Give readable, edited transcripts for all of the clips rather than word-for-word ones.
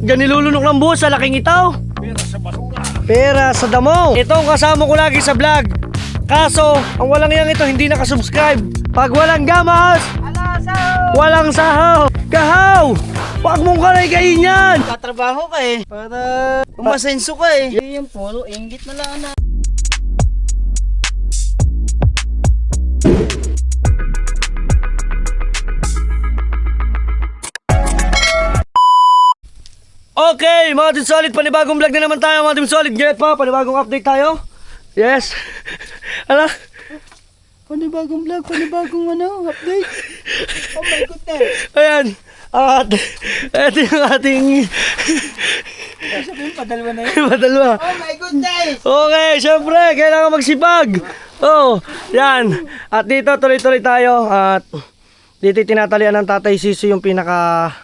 Diyan nilulunok ng buhos sa laking itaw. Pera sa basura. Pera sa damo. Ito ang kasama ko lagi sa vlog. Kaso, ang walang yang ito hindi nakasubscribe. Pag walang gamas, walang sahaw. Kahaw! Huwag mong kalay-kain yan! Katrabaho ka eh. Para umasenso ka eh. Yung puro inggit na lang na. Okay, mga Team Solid, panibagong vlog na naman tayo mga Team Solid. Get pa, panibagong update tayo. Yes. Ala? Panibagong vlog, panibagong update. Oh my goodness. Ayan. At ito yung ating Sabihin padalwa na yun. madalwa. Oh my goodness. Okay, syempre, kailangan magsipag. Oh, yan. At dito, tuloy-tuloy tayo. At dito tinatalian ng Tatay Sisi yung pinaka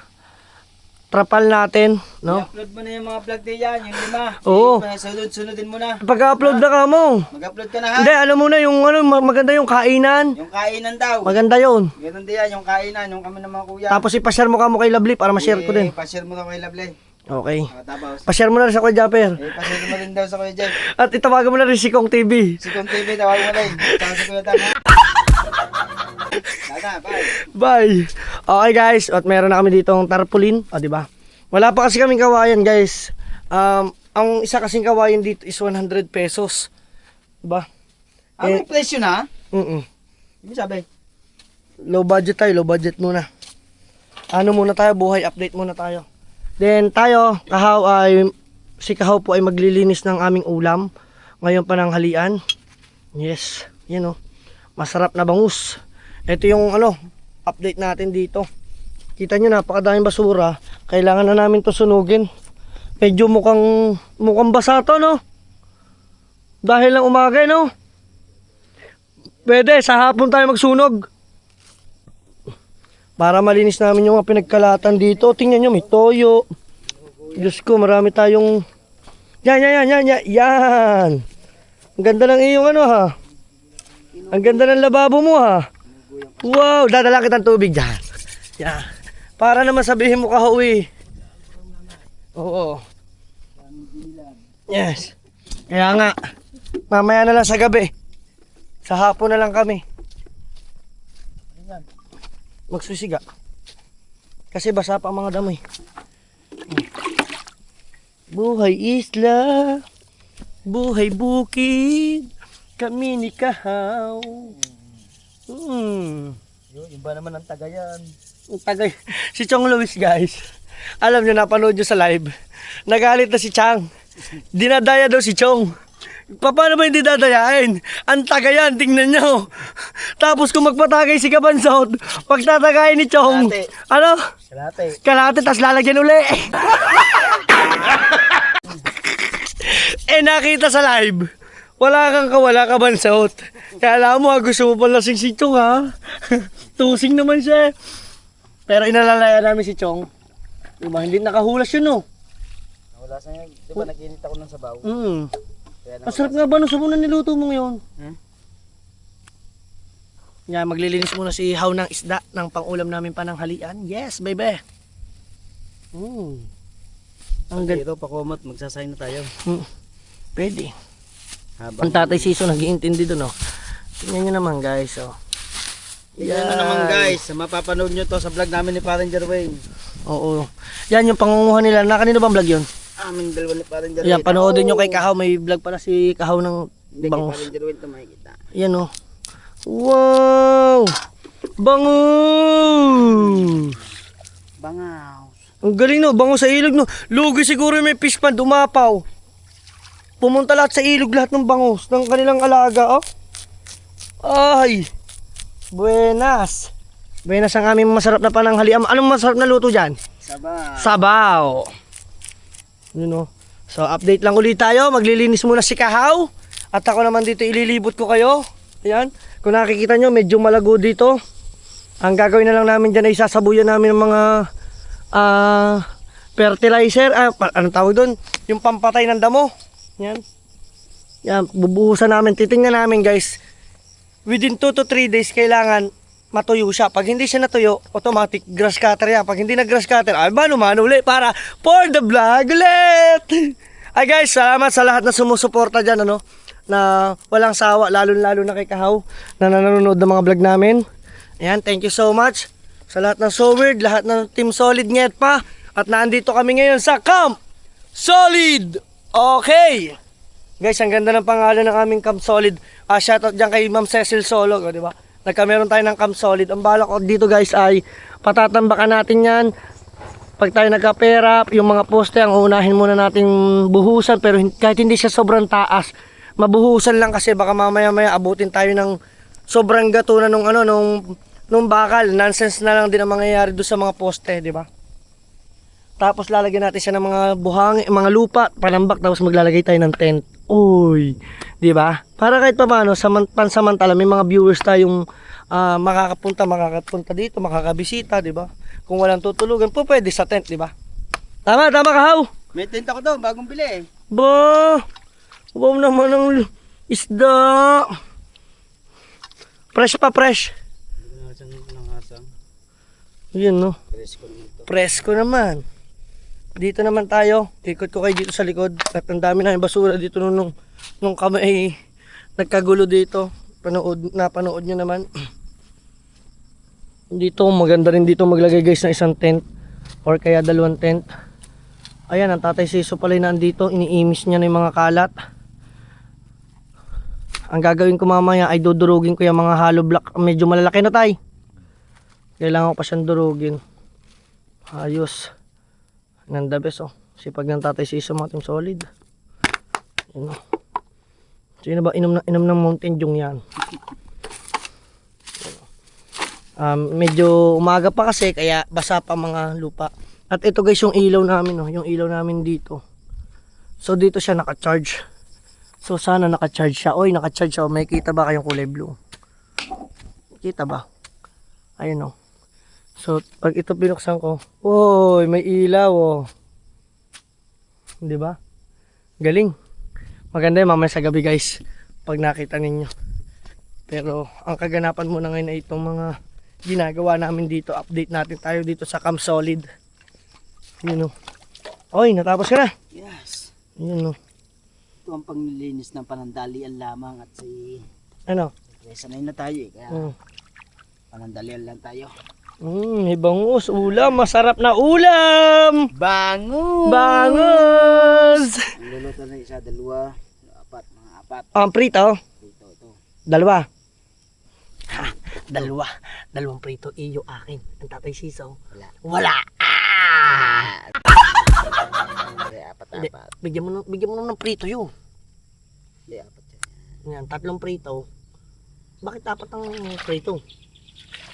trapal natin, no? I-upload mo na yung mga vlog din yan, yung 5. Oo. Sunod-sunodin mo na. Pag-upload na ka mo. Mag-upload ka na ha. Hindi, alam mo na yung maganda yung kainan. Yung kainan daw. Maganda yun. Ganun din yan, yung kainan, yung kami ng mga kuya. Tapos ipashare mo ka mo kay Lovely para ma-share ko din. Pa-share mo na kay Lovely. Okay. Tapos, Pa-share mo na rin sa Kuya Japper. pa-share mo rin daw sa Kuya Jay. At itawagan mo na rin si Kong TV. Si Kong TV, tawag mo rin. Tsaka si Kuya Tama. Tama, bye. Bye. Okay guys, at meron na kami ditong tarpaulin, di ba? Wala pa kasi kaming kawayan, guys. Ang isa kasing kawayan dito is 100 pesos. Diba? May presyo na? Mm-mm. Sabi? Low budget tayo, low budget muna. Ano muna tayo, buhay update muna tayo. Then tayo, si Kahaw po ay maglilinis ng aming ulam. Ngayon pa ng halian. Yes, yan o. Masarap na bangus. Ito yung update natin dito. Kita nyo, napakadaming basura. Kailangan na namin to sunugin. Medyo mukhang basa to, no? Dahil lang umaga, no? Pwede, sa hapon tayo magsunog. Para malinis namin yung mga pinagkalatan dito. Tingnan nyo, may toyo. Diyos ko, marami tayong... Yan! Ang ganda ng iyong ha. Ang ganda ng lababo mo, ha. Wow, dadala kitang tubig dyan. Yan. Para naman sabihin mo Kahaw. Oo. Yes. Kaya nga, mamaya na lang sa gabi. Sa hapon na lang kami. Magsusiga. Kasi basa pa ang mga damo eh. Buhay isla, buhay bukid, kami ni Kahaw. Yung ba naman ang tagayan? Si Chong Luis, guys. Alam nyo, napanood nyo sa live. Nagalit na si Chang. Dinadaya daw si Chong. Paano ba hindi dadayain? Ang tagayan, tingnan nyo. Tapos kung magpatagay si Kabansot, pagtatagayin ni Chong. Kalate. Kalate, tas lalagyan uli. Nakita sa live. Wala kang kawala, Kabansot. Kaya alam mo, gusto mo pala si Chong, ha? Tusing naman siya. Pero inalalaya namin si Chong. Diba? Hindi nakahulas yun, no? Wala sa nga. Di ba nag-init ako ng sabaw? Masarap nga ba nung sabon na niluto mo ngayon? Yan, maglilinis muna si Haw ng isda ng pang-ulam namin pananghalian. Yes, baby. Ang ganda. Ito, pakumot. Magsasay na tayo. Pwede. Ang Tatay Siso nag-iintindi doon, oh. Tingnan nyo naman, guys, oh. Yan na naman guys, mapapanood nyo to sa vlog namin ni Parang Jerwin. Oo. Yan yung pangunguha nila. Kanino bang vlog yun? Aming dalawa ni Parang Jerwin. Yan, panoodin nyo kay Kahaw. May vlog pala si Kahaw ng bangus. Parang Jerwin ito makikita. Yan o. Wow! Bangus! Bangaw. Ang galing no, bangus sa ilog no. Lugi siguro may fish pond, umapaw. Pumunta lahat sa ilog, lahat ng bangus ng kanilang alaga, oh. Ay! Buenas! Buenas ang aming masarap na pananghalian. Anong masarap na luto dyan? Sabaw. Sabaw! Yun o. So, update lang ulit tayo. Maglilinis muna si Kahaw. At ako naman dito ililibot ko kayo. Ayan. Kung nakikita nyo, medyo malago dito. Ang gagawin na lang namin dyan ay sasabuyan namin ng mga fertilizer. Anong tawag doon? Yung pampatay ng damo. Yan. Yan. Bubuhusan namin. Titingnan namin guys. Within 2 to 3 days kailangan matuyo siya. Pag hindi siya natuyo, automatic grass cutter yan. Pag hindi na grass cutter, ay mano-mano ulit para for the vlog ulit. Ay guys, salamat sa lahat na sumusuporta dyan, ano, na walang sawa, lalo-lalo na kay Kahaw na nanonood ng mga vlog namin. Ayan, thank you so much sa lahat ng So Weird, lahat ng Team Solid Nyet pa. At nandito kami ngayon sa Camp Solid. Okay. Guys, ang ganda ng pangalan ng aming Camp Solid. Shoutout dyan kay Ma'am Cecil Solo, di ba? Nagkameron tayo ng Camp Solid. Ang balak ko dito guys ay patatambakan natin yan. Pag tayo nagkapera, yung mga poste ang uunahin muna nating buhusan. Pero kahit hindi siya sobrang taas, mabuhusan lang kasi baka mamaya-maya abutin tayo ng sobrang gato na nung bakal. Nonsense na lang din ang mangyayari doon sa mga poste, di ba? Tapos lalagyan natin siya ng mga buhangin, mga lupa, panambak, tapos maglalagay tayo ng tent. Uy, 'di ba? Para kahit paano pansamantala may mga viewers tayong makakapunta dito, makakabisita, 'di ba? Kung walang tutulugan, pwede sa tent, 'di ba? Tama Kahaw. May tent ako doon, bagong bili eh. Ba, wow naman ng isda. Fresh pa, fresh. Yun, no? Presko naman. Dito naman tayo. Ikot ko kayo dito sa likod. At ang dami na yung basura dito nung kami nagkagulo dito. Napanood nyo naman. Dito, maganda rin dito maglagay guys ng isang tent. Or kaya dalawang tent. Ayan, ang Tatay Siso pala yung nandito. Iniimis niya na yung mga kalat. Ang gagawin ko mamaya ay dudurugin ko yung mga hollow block. Medyo malalaki na tay. Kailangan ko pa siyang durugin. Ayos. Nanda bes, oh. Sipag ng Tatay Siso, mga Team Solid. Yun, oh. Sino ba inom ng Mountain Dew yan? Medyo umaga pa kasi kaya basa pa mga lupa. At ito guys yung ilaw namin, oh. Yung ilaw namin dito. So dito siya naka-charge. So sana naka-charge siya. Oy, naka-charge siya. May kita ba kayong kulay blue? Kita ba? Ayun, oh. So, pag ito binuksan ko, oy, may ilaw, oh. 'Di ba? Galing. Maganda 'yung mamaya sa gabi, guys, pag nakita ninyo. Pero ang kaganapan muna ngayon ay itong mga ginagawa namin dito. Update natin tayo dito sa Camp Solid. Yun, oh. Oy, natapos ka na. Yes. Yun, oh. Ito ang panglilinis ng panandalian lamang at Ano? sanay na tayo eh. Kaya panandalian lang tayo. May bangus, ulam, masarap na ulam! Bangus! Bangus! Luluto na isa, dalawa, mga apat. Prito? Ito. Dalawa. Ha, dalawang prito, iyo akin. Ang Tatay Siso. Wala. Hindi, bigyan mo ng prito yun. Hindi, apat Yan, yan. 3 prito. Bakit 4 ang prito?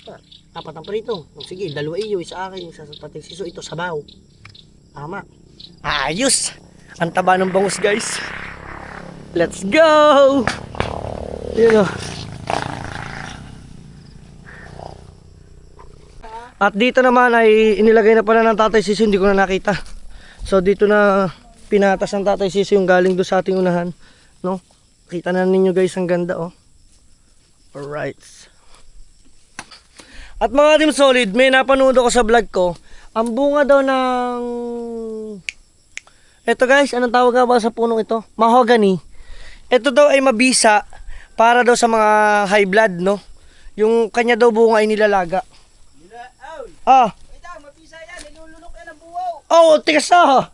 4 ang prito. Sige, 2 iyo, isa akin, isa sa Tatay Siso. Ito sabaw. Tama. Ayos! Ang taba ng bangus, guys. Let's go! Yun, oh. At dito naman ay inilagay na pala ng Tatay Siso, hindi ko na nakita. So dito na pinatas ng Tatay Siso yung galing doon sa ating unahan, no? Kita na ninyo guys, ang ganda, oh. Alright. At mga Team Solid, may napanood ako sa vlog ko. Ang bunga daw ng eto guys, anong tawag nga ba sa punong ito? Mahogany. Ito daw ay mabisa para daw sa mga high blood, no? Yung kanya daw bunga ay nilalaga. Wait lang, mapisa yan. Nilulunok yan ang buwaw. Oh, tigas na.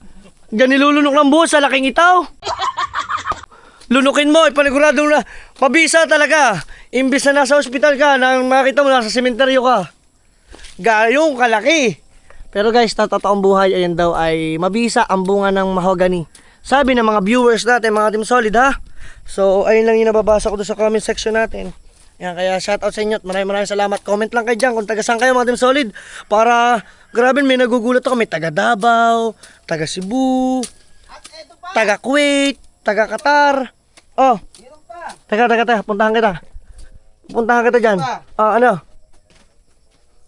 Diyan nilulunok ng buhos sa laking itaw. Lunukin mo, ipanigurado na. Mabisa talaga. Imbis na nasa ospital ka, nang makita mo nasa sementeryo ka. Gayong kalaki. Pero guys, tataong buhay, ayan daw ay mabisa ang bunga ng mahogany. Sabi ng mga viewers natin, mga Team Solid, ha. So, ayun lang yung nababasa ko doon sa comment section natin. Yan, kaya shoutout sa inyo at maraming salamat. Comment lang kayo dyan kung taga saan kayo, mga Team Solid. Para, grabe, may nagugulat ako. May taga Davao, taga Cebu, taga Kuwait, taga Qatar. Oh, taga, puntahan kita. Puntahan kita dyan. Ano?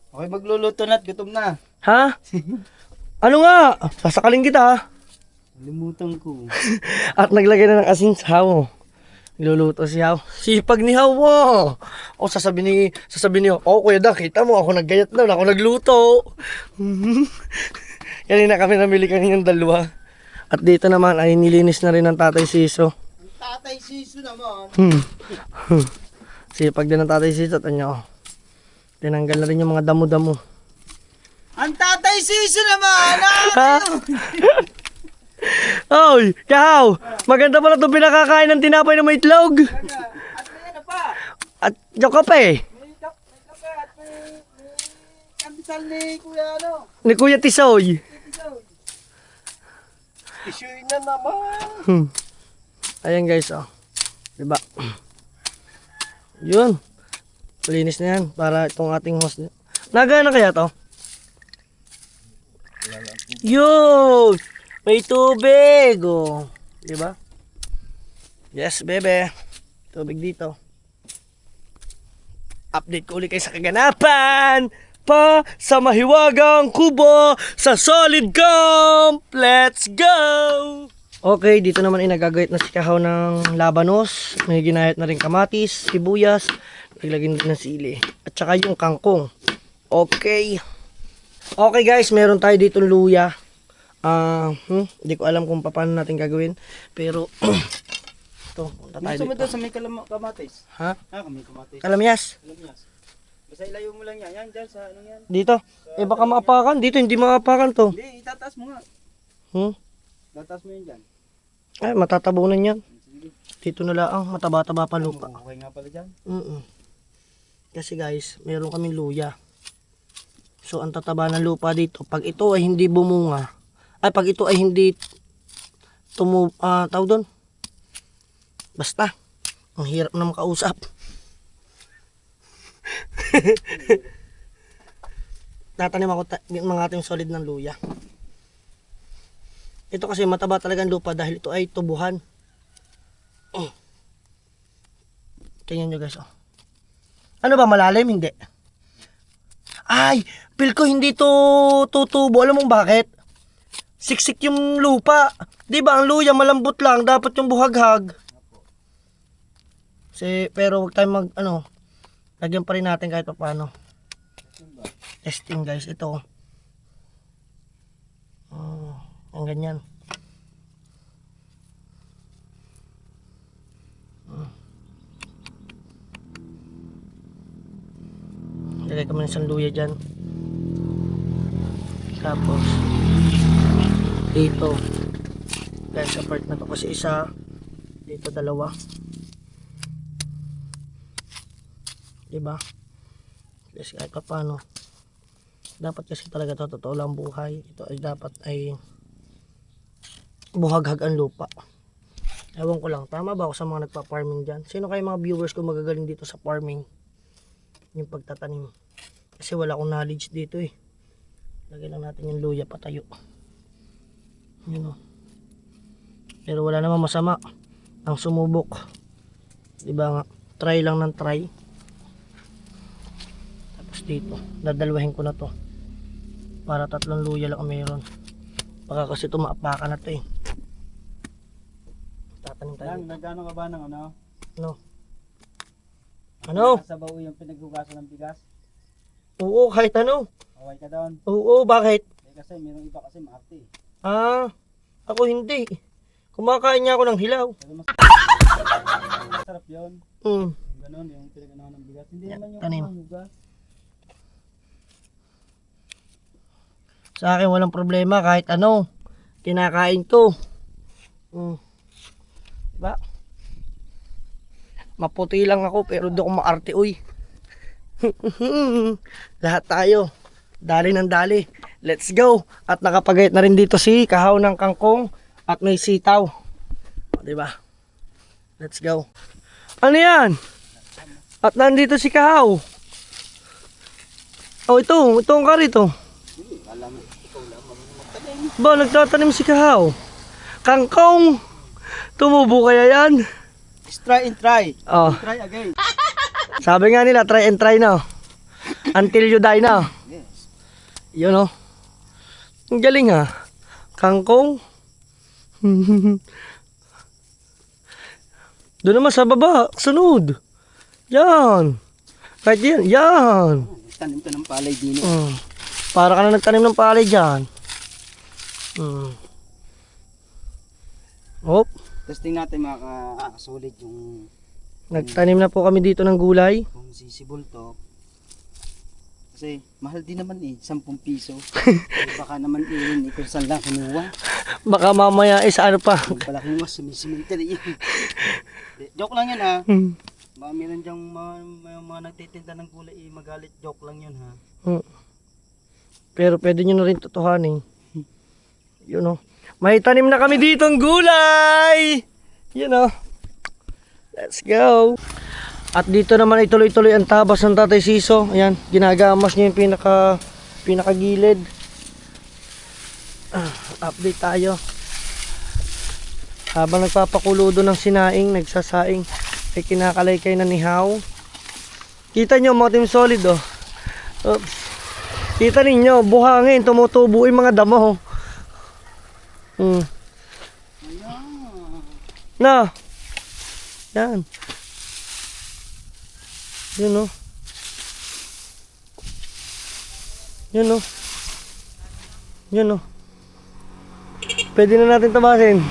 Okay, magluluto na at gutom na. Ha? Ano nga? Sasakalin kita, ha? Limutan ko. At naglagay na ng asin sa hawo. Luluto si Haw. Sipag ni Haw mo. O sasabihin niyo, oh Kuya Dan, kita mo, ako naggayat na, ako nagluto. Kanina kami namili kaninang dalawa. At dito naman ay nilinis na rin ng Tatay Siso. Ang Tatay Siso naman. Sipag din ng Tatay Siso. Tanyo, tinanggal na rin yung mga damo-damo. Ang Tatay Siso naman! Ha? Oy, Kahaw! Maganda pala itong pinakakain ng tinapay na may itlog. At may ano pa? At yung kape. May kape at may kandisal ni Kuya ano. Ni Kuya Tisoy. Issue na naman. Ayan guys, oh. Diba? Yun. Malinis na yan para itong ating host. Nagana kaya to? Yun! May tubig! Oh. Diba? Yes, bebe. Tubig dito. Update ko ulit kayo sa kaganapan pa sa mahiwagang kubo sa Solid Camp. Let's go! Okay, dito naman ay nagagayat na si Kahaw ng labanos. May ginayat na rin kamatis, sibuyas, naglagay din ng sili. At saka yung kangkong. Okay. Okay guys, meron tayo dito luya. Hindi ko alam kung paano natin gagawin. Pero, ito, punta tayo Gusto mo dito. doon sa may kamatis? Ha? May kamatis. Kalamyas? Alam niya. Basta ilayo mo lang yan. Yan dyan sa ano yan. Dito? Eh baka maapakan. Dito hindi maapakan to. Hindi, itataas mo nga. Itataas mo yan dyan. Ay, matatabunan yan. Sige. Dito na lang, mataba-taba pa lupa. Okay nga pala dyan. Kasi guys, meron kaming luya. So, ang tataba ng lupa dito, pag ito ay hindi bumunga, pag ito ay hindi tawag doon, basta, ang hirap na makausap. Tatanim ako mga ating solid ng luya. Ito kasi mataba talaga ang lupa dahil ito ay tubuhan. Tingnan nyo guys, oh. Ano ba, malalim? Hindi. Ay, feel ko hindi to tutubo. Alam mo bakit? Siksik yung lupa. Di ba ang luya malambot lang, dapat yung buhaghag. Pero wag tayong lagyan pa rin natin kahit paano. Testing guys, ito. Ang ganyan. Lagay kami ng isang luya dyan. Tapos dito guys, sa part na to kasi isa, dito dalawa, diba? Kasi kahit pa paano, dapat kasi talaga to, totoo lang buhay. Ito ay dapat ay buhaghag ang lupa. Ewan ko lang, tama ba ako sa mga nagpa-farming dyan? Sino kayo mga viewers ko magagaling dito sa farming? Yung pagtatanim. Kasi wala akong knowledge dito eh. Lagay lang natin yung luya patayo. Yun o. Pero wala namang masama ang sumubok. Diba nga? Try lang ng try. Tapos dito, dadalwahin ko na to. Para 3 luya lang ang meron. Baka kasi ito maapakan na to eh. Tatanim tayo. Nagano ka ba ng ano? No. Ano? Sa bao yung pinaghugasan ng bigas? Oo, kahit ano. Okay ka doon? Oo, bakit? Kasi mayroong iba kasi maarte. Ako hindi. Kumakain niya ako ng hilaw. Pero mas sarap yun. Ganon, yung pinaganahan ng bigas. Hindi naman yung tanim. hugas. Sa akin walang problema kahit ano. Kinakain ko. Diba? Maputi lang ako pero di ako maarte uy. Lahat tayo. Dali ng dali. Let's go. At nakapagayat na rin dito si Kahaw ng kangkong at may sitaw. Diba? Let's go. Ano yan? At nandito si Kahaw. Oh, ito ang karito. Ba, nagtatanim si Kahaw. Kangkong. Tumubo kaya yan? Try and try. Oh. Try again. Sabi nga nila, try and try na. Until you die na. Yes. Yun o. Ang galing ha. Kangkong. Doon naman sa baba, sunod. Yan. Kahit yan, yan. Tanim ka ng palay din. Para ka na nagtanim ng palay dyan. Hop. Tapos tingnan natin makakasolid yung Nagtanim na po kami dito ng gulay. kung sisibol to. Kasi mahal din naman 10 piso. Baka naman kung saan lang kinuha. Baka mamaya sa ano pa. Yung pala kinuha, sumisimentary yan. Joke lang yan ha. Baka meron dyang mga nagtitinda ng gulay, magalit. Joke lang yun ha. Pero pwede nyo na rin totohanin. Yun o. May tanim na kami dito ng gulay! Yun o. Let's go! At dito naman ay tuloy-tuloy ang tabas ng Tatay Siso. Ayan, ginagamas niya yung pinakagilid. Update tayo. Habang nagpapakulo doon ng sinaing, nagsasaing, ay kinakalaykay na nihaw. Kita nyo mga Team Solid oh. Oops. Kita ninyo, buhangin, tumutubo yung mga damo. Na. Yan. Yun o. Yun o. Yun o. Pwede na natin tabasin.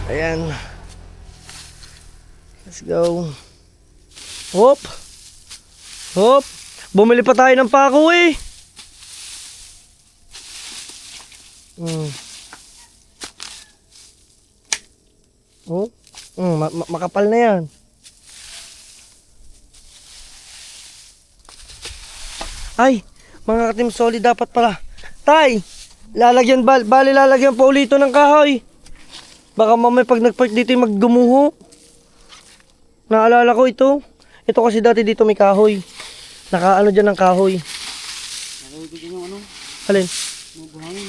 Ayan. Let's go. Hop. Hop. Bumili pa tayo ng pako eh. Oh. Makapal na yan. Ay, mga Team Solid dapat pala. Tay, lalagyan bali lalagyan pa ulito ng kahoy. Baka mamaya pag nagpark dito magdumuho. Naalala ko ito. Ito kasi dati dito may kahoy. Nakaano dyan ng kahoy. Nalagay din yung ano, Alin? mga buhangin.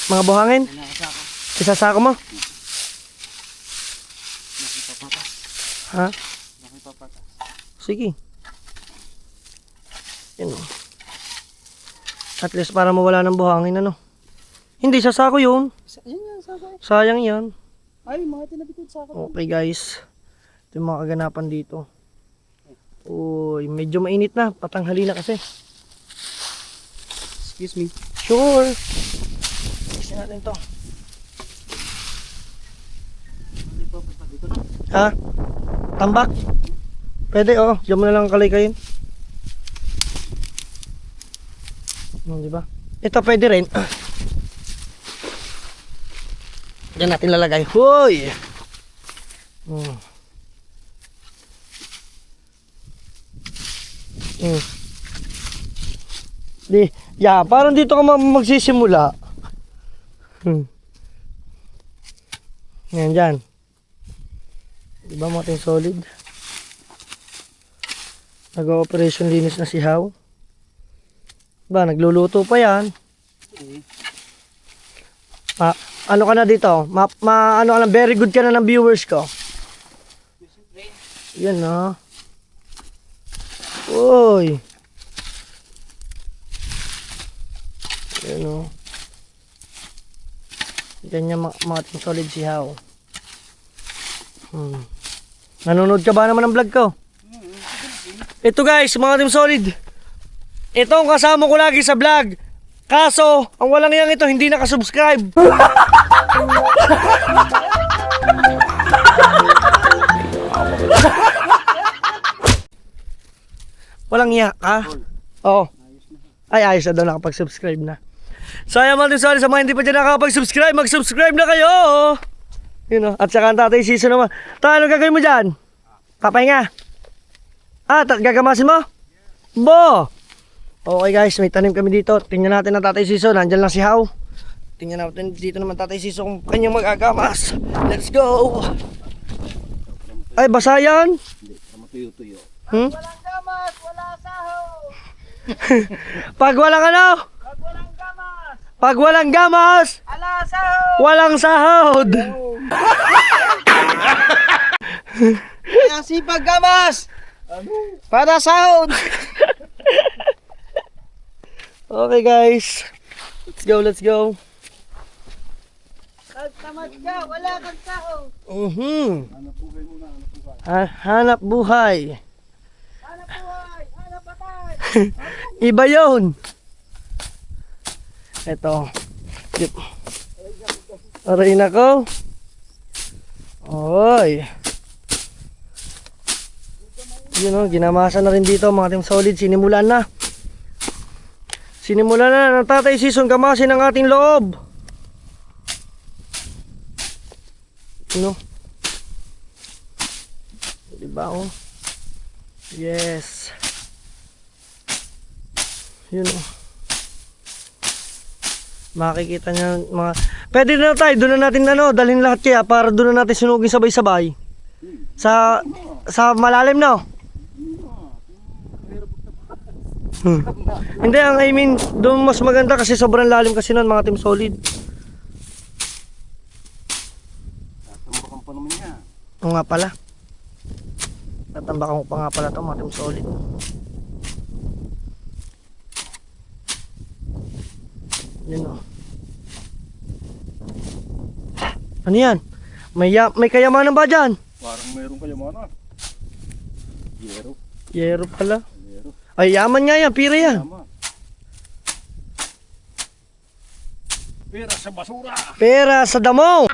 Mga buhangin? Nakasaka. Isasako mo? Nakipapatas. Ha? Nakipapatas. Sige. Yan o. At least para mawala ng buhangin ano. Hindi, sasako yun. Yan yan, saka. Sayang yan. Ay, mga tinabikod saka. Okay guys. Ito yung mga kaganapan dito. Uy, medyo mainit na. Patanghali na kasi. Excuse me. Sure. Kasi natin to. Dito na. Ha? Tambak? Pwede oh. Diyan mo na lang kalaykayin. Diba? Ito pwede rin. Diyan natin lalagay. Hoy! Di, yeah, parang dito ka magsisimula. Yan dyan. Diba mga Team Solid? Nag-operation linis na si How. Ba, nagluluto pa yan. Ano ka na dito? Ano ka na, very good ka na ng viewers ko. Yan na. Uy. Yan o. Ganyan mga Team Solid si How. Nanonood ka ba naman ng vlog ko? Ito guys, mga Team Solid. Ito ang kasama ko lagi sa vlog. Kaso, ang walang yang ito hindi nakasubscribe. Walang iya ka? Oo. Ay, ayos na daw, nakapag-subscribe na. Sayang mga Team Solid, sa mga hindi pa dyan nakapag-subscribe, mag-subscribe na kayo. Yun o. At saka ang Tatay Siso naman. Tayo, ano gagawin mo dyan? Papahinga. Gagamasin mo? Bo! Okay guys, may tanim kami dito. Tingnan natin ang Tatay Siso. Nandyan lang si How. Tingnan natin dito naman Tatay Siso kung kanyang magagamas. Let's go! Ay, basa yan? Hindi, matuyo-tuyo. Walang gamas, wala sahod. Pag walang ano? Pag walang gamas, Pag walang gamas, ala sahod. walang sahod. Kaya sipag gamas. Para sahod. Okay guys. Let's go, let's go. Tamad ka, wala kang tao. Hanap buhay. Hanap buhay, hanap patay. Iba yun. Ito. Yep. Aray na ko. Oy. Yun o, ginamasa na rin dito mga team solid. Sinimulan na. Sinimulan na ng Tatay Season kamasin ng ating loob. Ano? Diba oh? Yes. Yun oh. Makikita niya mga... Pwede na tayo, doon na natin dalhin lahat kaya para doon na natin sunugin sabay-sabay. Sa malalim no? Hindi, I mean, doon mas maganda kasi sobrang lalim kasi nun mga team solid. Tatambakan pa naman niya. Oo nga pala. Tatambakan ko pa nga pala ito mga team solid. Yun o. Ano yan? May kayamanan ba dyan? Parang mayroong kayamanan. Yero. Yero pala. Yero. Ay, yaman nga yan, pira yan. Tama. Pera sa basura. Pera sa damo.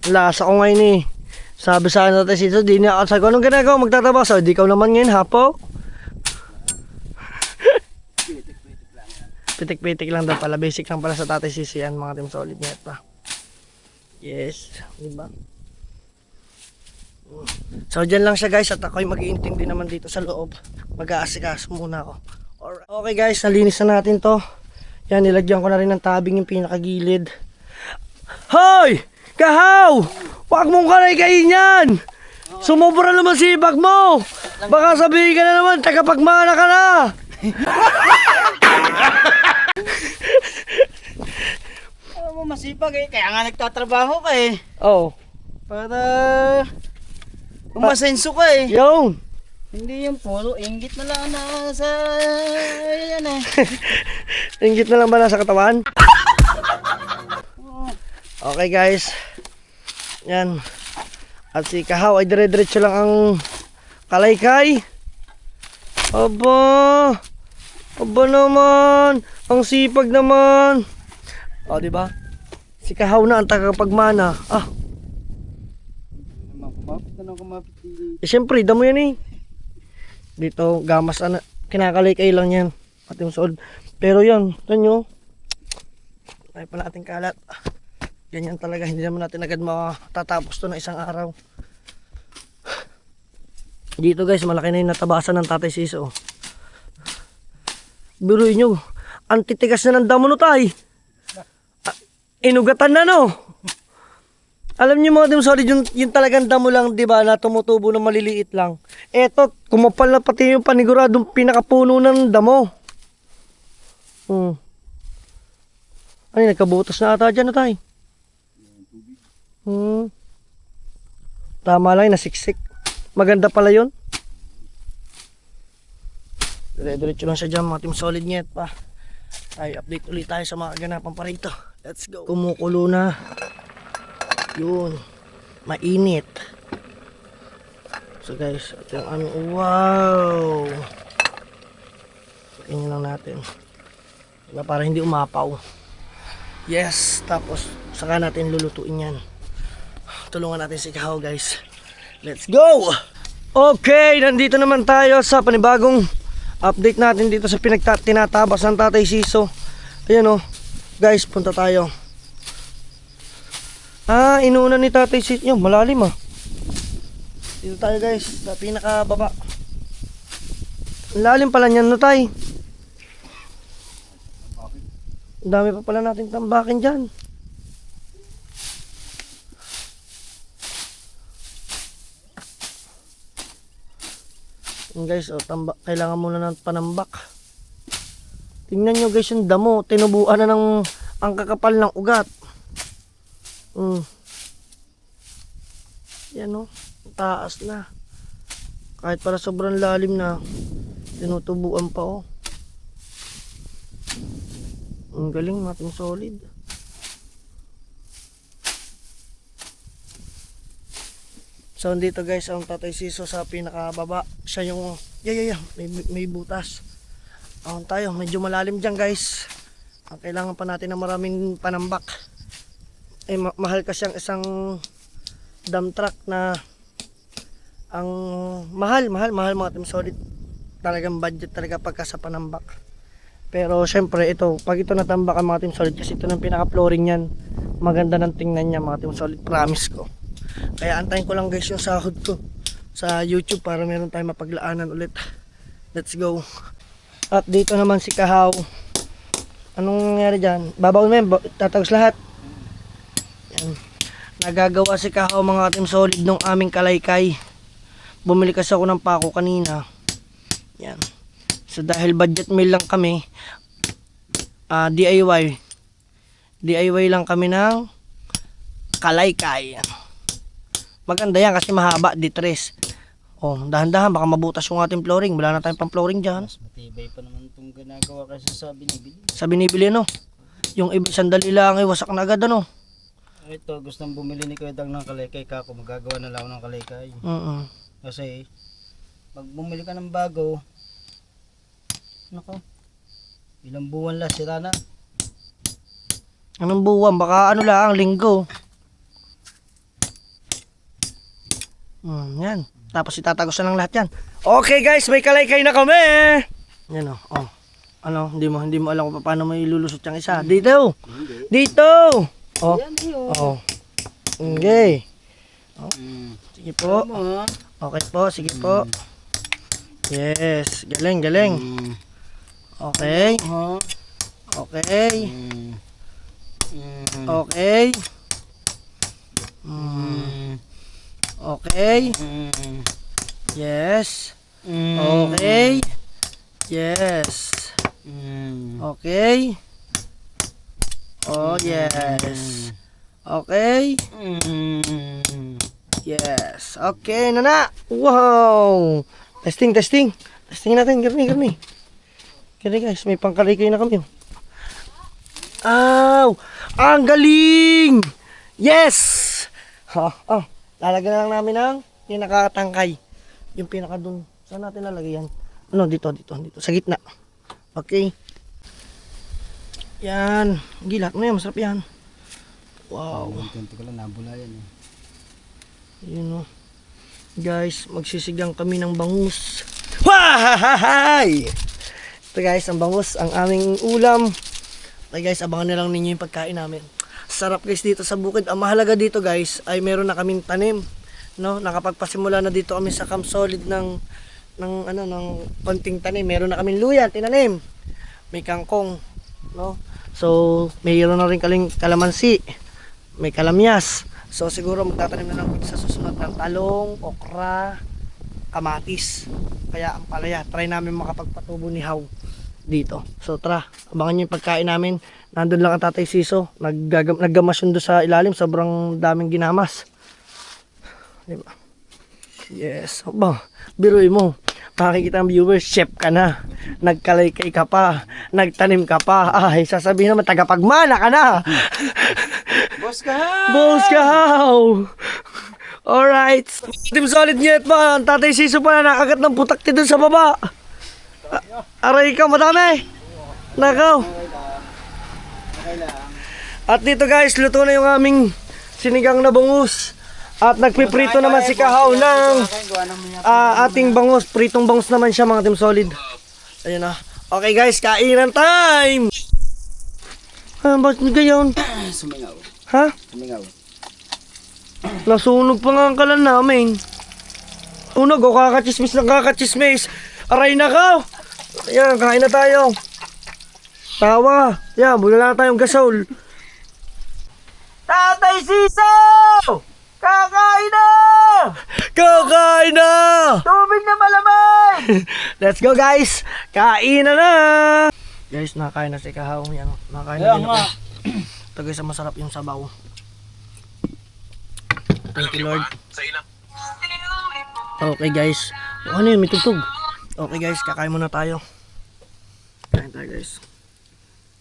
Lasa ko ngayon eh. Sabi sa akin natin sito, di niya ako sabi ko, anong ginagawa? Magtataba sa, di ka naman ngayon, hapo? Pitik-pitik lang daw pala, basic lang pala sa Tatay Sisi yan, mga team solid net pa. Yes, diba? So dyan lang siya guys, at ako'y mag-iintindi naman dito sa loob. Mag-aasikas muna ako. Alright. Okay guys, nalinis na natin to. Yan, nilagyan ko na rin ng tabing yung pinakagilid. Hoy! Kahaw! Huwag mong karay-kain yan! Sumobra naman sibag mo! Baka sabihin ka na naman, tagapagmana ka na! Alam mo, masipag eh. Kaya nga nagtatrabaho ka eh. Oh. Para umasenso ka eh. Yung! Hindi yung puro inggit na lang na sa... Yan eh. Inggit na lang ba nasa katawan? Okay guys. Yan. At si Kahaw ay dire-diretso lang ang kalaykay. Aba. Aba naman. Ang sipag naman. O, di ba? Si Kahaw na ang tagapagmana. Ah. Kumapit na kumapit. Eh, syempre, damo yan eh. Dito, gamas, kinakalaykay lang yan. At yung sold. Pero yan, tanyo. Ay pa natin kalat. Ganyan talaga, hindi naman natin agad matatapos to na isang araw. Dito guys, malaki na yung natabasan ng Tatay Siso. Biruin nyo, ang titigas na ng damo no tay. Inugatan na no. Alam niyo mga team solid, yung talagang damo lang, di ba, na tumutubo na maliliit lang. Eto, kumapal na pati yung paniguradong pinakapuno ng damo. Ay, nagkabutas na ata dyan na tay. Tama lang, nasiksik. Maganda pala yun. Dire-diretso lang siya dyan mga team solid net pa. Ay, update ulit tayo sa mga kaganapan pa rito. Let's go. Kumukulo na. Yun. Mainit. So guys, ito yung aming wow. Tingnan lang natin. Diba, para hindi umapaw. Yes, tapos saka natin lulutuin yan. Tulungan natin si Kahaw guys. Let's go! Okay, nandito naman tayo sa panibagong update natin dito sa tinatapas ng Tatay Siso. Ayan o, guys, punta tayo. Ah, inuuna ni Tatay Siso. Yung malalim ah. Dito tayo guys, sa pinakababa. Ang lalim pala niyan no tay. Ang dami pa pala nating tambakin dyan. Guys, kailangan muna ng panambak. Tingnan nyo guys yung damo, tinubuan na ng ang kakapal ng ugat. Yan o, taas na. Kahit para sobrang lalim na, tinutubuan pa o. Ang galing, mating solid. So, dito guys, ang Tatay Siso sa pinakababa. Siya yung, may butas. Tayo, medyo malalim dyan guys. Ang kailangan pa natin ng maraming panambak. Mahal kasi ang isang dump truck na ang mahal mga team solid. Talagang budget talaga pagka sa panambak. Pero syempre ito, pag ito natambak ang mga team solid, kasi ito ng pinaka-flooring yan, maganda ng tingnan niya mga team solid, promise ko. Kaya antayin ko lang guys yung sahod ko sa YouTube para meron tayong mapaglaanan ulit. Let's go. At dito naman si Kahaw. Anong nangyari dyan? Babaw mo yan, tatagos lahat. Yan. Nagagawa si Kahaw mga team solid nung aming kalaykay. Bumili kasi ako ng pako kanina. Yan. So dahil budget meal lang kami, DIY lang kami ng kalaykay. Maganda yan kasi mahaba, D3. Dahan-dahan baka mabutas yung ating flooring. Wala na tayong pang flooring dyan. Mas matibay pa naman itong ginagawa kasi sa binibili. Sa binibili no. Yung iba sandali lang ay wasak na agad ano. Ito, gustong bumili ni Kuya Dang ng kalaykay ka, kung magagawa na lang ako ng kalaykay. Kasi, pag bumili ka ng bago, nako, ilang buwan lang, sira na. Anong buwan? Baka ano lang, linggo. Yan. Tapos itatagos na lang lahat yan. Okay guys, may kalaykay na kami. Yan o. Ano, hindi mo alam kung paano may lulusot yung isa. Dito. Dito. Okay. Sige po. Okay po, sige po. Yes, galing. Okay. Okay. Okay. Okay. Yes. Okay. Yes. Okay. Oh, yes. Okay. Yes. Okay, nana. Wow. Testing. Testing natin, garni. Kaya guys, may pangkalaykay na kami. Ang galing! Yes! Lalagyan na lang namin ng pinakatangkay. Yung pinaka dun. Saan natin lalagay yan? Ano, dito. Sa gitna. Okay. Yan. Gilat mo yan, masarap yan. Wow. Konti ko lang, nabula yan eh. Yun o. Guys, magsisigang kami ng bangus. Wahahahay! Ito guys, ang bangus, ang aming ulam. Okay guys, abangan na lang ninyo yung pagkain namin. Sarap guys dito sa bukid. Ang mahalaga dito guys, ay meron na kaming tanim. No? Nakapagpasimula na dito kami sa Camp Solid ng konting tanim. Meron na kaming luya, tinanim. May kangkong. No? So, mayroon na rin kalamansi. May kalamyas. So, siguro magtatanim na lang sa susunod ng talong, okra, kamatis. Kaya ang palaya, try namin makapagpatubo ni Haw dito. So tara, abangan nyo yung pagkain namin. Nandun lang ang Tatay Siso. Naggamas yun doon sa ilalim. Sobrang daming ginamas. Diba? Yes. Biruin mo. Makikita ang viewers, chef ka na. Nagkalaykay ka pa. Nagtanim ka pa. Ay, sasabihin naman, tagapagmana ka na. Boss ka! Boss ka! Alright. Team Solid Nyet pa. Ang Tatay Siso pa na nakagat ng putakti dun sa baba. Aray ka, madami. Nakaw. At dito guys, luto na yung aming sinigang na bangus. At nagpiprito naman si Kahaw ng ating bangus. Pritong bangus naman siya mga Team Solid. Ayun na. Okay guys, kainan time. Ba't gayon? Sumingaw. Ha? Sumingaw. Nasunog pa nga ang kalan namin. Unog o kakachismis ng kakachismis. Aray na ka. Ayan, kain na tayo. Tawa. Yan, bula na tayong gasol. Tatay Siso! Kakain na! Kakain na! Tubig na malamay! Let's go guys! Kain na! Guys, nakain na si Kahaw. Yan, nakain na din ako. Ito guys, masarap yung sabaw. Thank you Lord. Okay guys. Ano yun? May tugtog. Okay guys, kakain muna tayo. Kain tayo guys.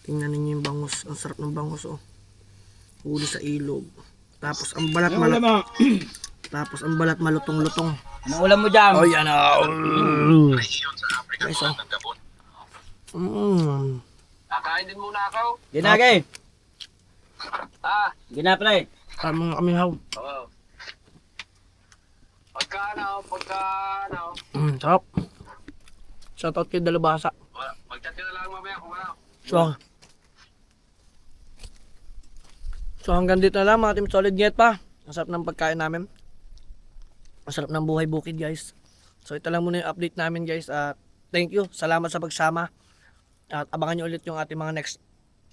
Tingnan ninyo yung bangus. Ang sarap ng bangus, oh. Huli sa ilog. Tapos ang balat Ano ulam mo? Tapos ang balat malutong-lutong. Anong ulam mo dyan? Oh, yan ah. Guys, oh. Kakain din muna ako. Ginagay. Ah, Ginapre. Mga kamihaw. oo. Pagka ano, Sarap. Shoutout kay Dalubhasa. mag-chat ka na lang mamaya kung ano. So hanggang dito na lang mga Team Solid Get pa. Ang sarap ng pagkain namin. Ang sarap ng buhay bukid, guys. So ito lang muna yung update namin, guys. At thank you. Salamat sa pagsama. At abangan nyo ulit yung ating mga next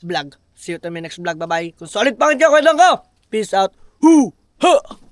vlog. See you to my next vlog. Bye-bye. Kung solid pa rin kayo, kwento ko. Peace out. Hoo! Ha!